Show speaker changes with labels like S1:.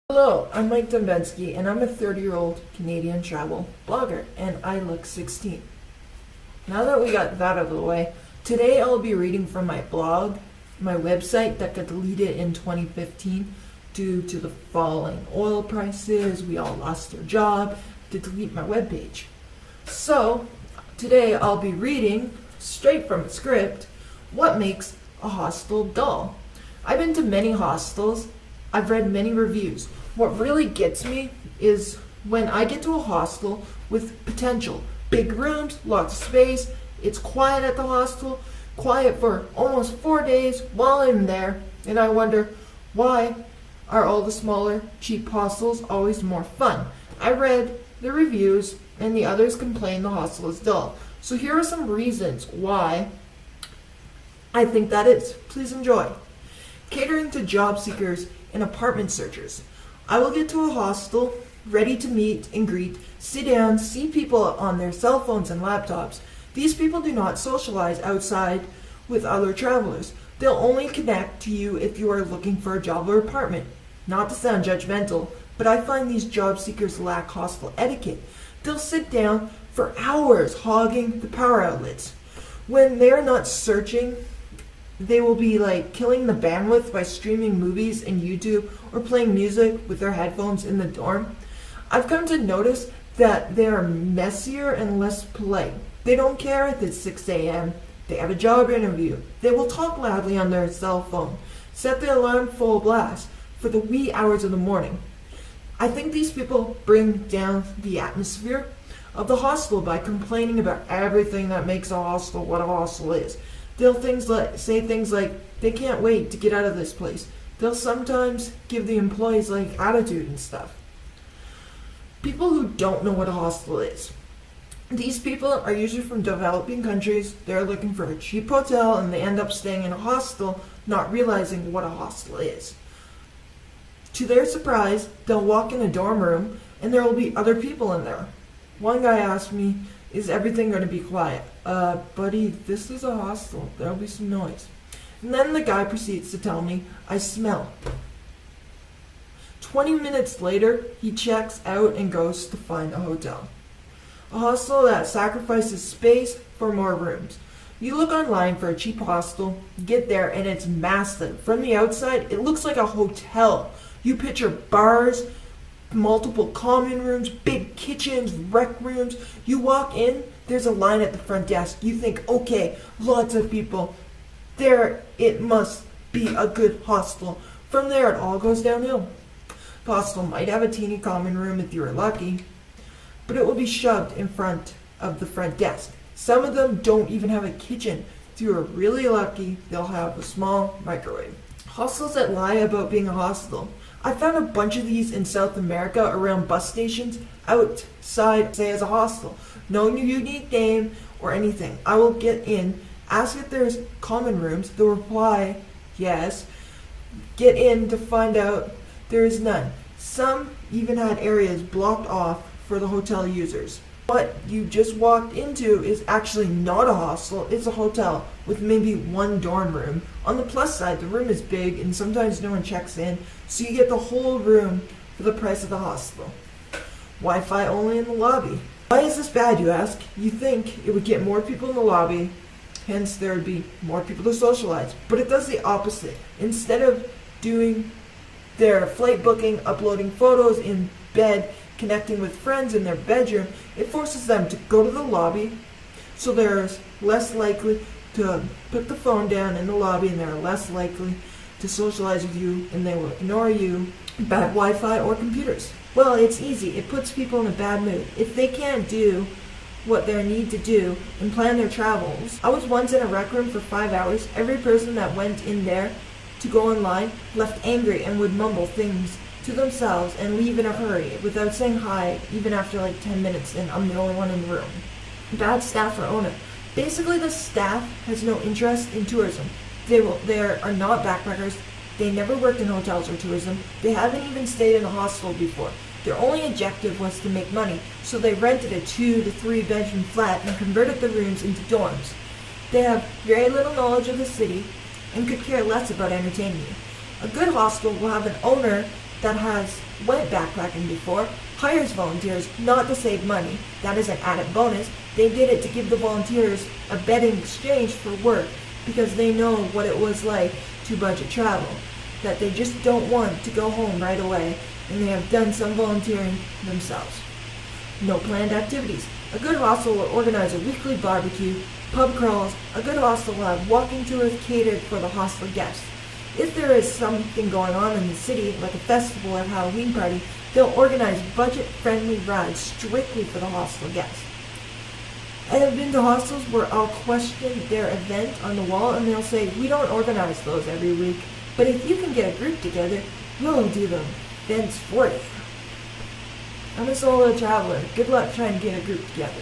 S1: Hello, I'm Mike Dombensky, and I'm a 30-year-old Canadian travel blogger, and I look 16. Now that we got that out of the way, today I'll be reading from my blog, my website that got deleted in 2015 due to the falling oil prices. We all lost our job to delete my webpage. So, today I'll be reading, straight from a script, what makes a hostel dull. I've been to many hostels. I've read many reviews. What really gets me is when I get to a hostel with potential. Big rooms, lots of space, it's quiet at the hostel, quiet for almost 4 days while I'm there, and I wonder, why are all the smaller, cheap hostels always more fun? I read the reviews, and the others complain the hostel is dull. So here are some reasons why I think that is. Please enjoy. Catering to job seekers and apartment searchers. I will get to a hostel, ready to meet and greet, sit down, see people on their cell phones and laptops. These people do not socialize outside with other travelers. They'll only connect to you if you are looking for a job or apartment. Not to sound judgmental, but I find these job seekers lack hostel etiquette. They'll sit down for hours hogging the power outlets. When they're not searching, they will be killing the bandwidth by streaming movies and YouTube or playing music with their headphones in the dorm. I've come to notice that they are messier and less polite. They don't care if it's 6 a.m. They have a job interview. They will talk loudly on their cell phone, set the alarm full blast for the wee hours of the morning. I think these people bring down the atmosphere of the hostel by complaining about everything that makes a hostel what a hostel is. They'll say things like, they can't wait to get out of this place. They'll sometimes give the employees attitude and stuff. People who don't know what a hostel is. These people are usually from developing countries. They're looking for a cheap hotel and they end up staying in a hostel, not realizing what a hostel is. To their surprise, they'll walk in a dorm room and there will be other people in there. One guy asked me, "Is everything going to be quiet?" Buddy, this is a hostel. There'll be some noise. And then the guy proceeds to tell me, "I smell." 20 minutes later, he checks out and goes to find a hotel. A hostel that sacrifices space for more rooms. You look online for a cheap hostel, get there, and it's massive. From the outside, it looks like a hotel. You picture bars, multiple common rooms, big kitchens, rec rooms. You walk in, there's a line at the front desk. You think, okay, lots of people. There, it must be a good hostel. From there, it all goes downhill. The hostel might have a teeny common room if you're lucky, but it will be shoved in front of the front desk. Some of them don't even have a kitchen. If you're really lucky, they'll have a small microwave. Hostels that lie about being a hostel. I found a bunch of these in South America around bus stations outside, say as a hostel. No unique name or anything. I will get in, ask if there's common rooms. They'll reply, yes. Get in to find out there is none. Some even had areas blocked off for the hotel users. What you just walked into is actually not a hostel, it's a hotel with maybe one dorm room. On the plus side, the room is big and sometimes no one checks in, so you get the whole room for the price of the hostel. Wi-Fi only in the lobby. Why is this bad, you ask? You think it would get more people in the lobby, hence there would be more people to socialize. But it does the opposite. Instead of doing their flight booking, uploading photos in bed, connecting with friends in their bedroom, it forces them to go to the lobby, so they're less likely to put the phone down in the lobby and they're less likely to socialize with you, and they will ignore you. Bad Wi-Fi or computers. Well, it's easy. It puts people in a bad mood. If they can't do what they need to do and plan their travels. I was once in a rec room for 5 hours. Every person that went in there to go online left angry and would mumble things to themselves and leave in a hurry without saying hi, even after 10 minutes, and I'm the only one in the room. Bad staff or owner. Basically, the staff has no interest in tourism. They are not backpackers. They never worked in hotels or tourism. They haven't even stayed in a hostel before. Their only objective was to make money, so they rented a 2 to 3 bedroom flat and converted the rooms into dorms. They have very little knowledge of the city and could care less about entertaining you. A good hostel will have an owner that has went backpacking before hires volunteers not to save money. That is an added bonus. They did it to give the volunteers a bet in exchange for work because they know what it was like to budget travel, that they just don't want to go home right away, and they have done some volunteering themselves. No planned activities. A good hostel will organize a weekly barbecue, pub crawls. A good hostel will have walking tours catered for the hostel guests. If there is something going on in the city, like a festival or Halloween party, they'll organize budget-friendly rides strictly for the hostel guests. I have been to hostels where I'll question their event on the wall and they'll say, we don't organize those every week, but if you can get a group together, we'll do the events for you. I'm a solo traveler. Good luck trying to get a group together.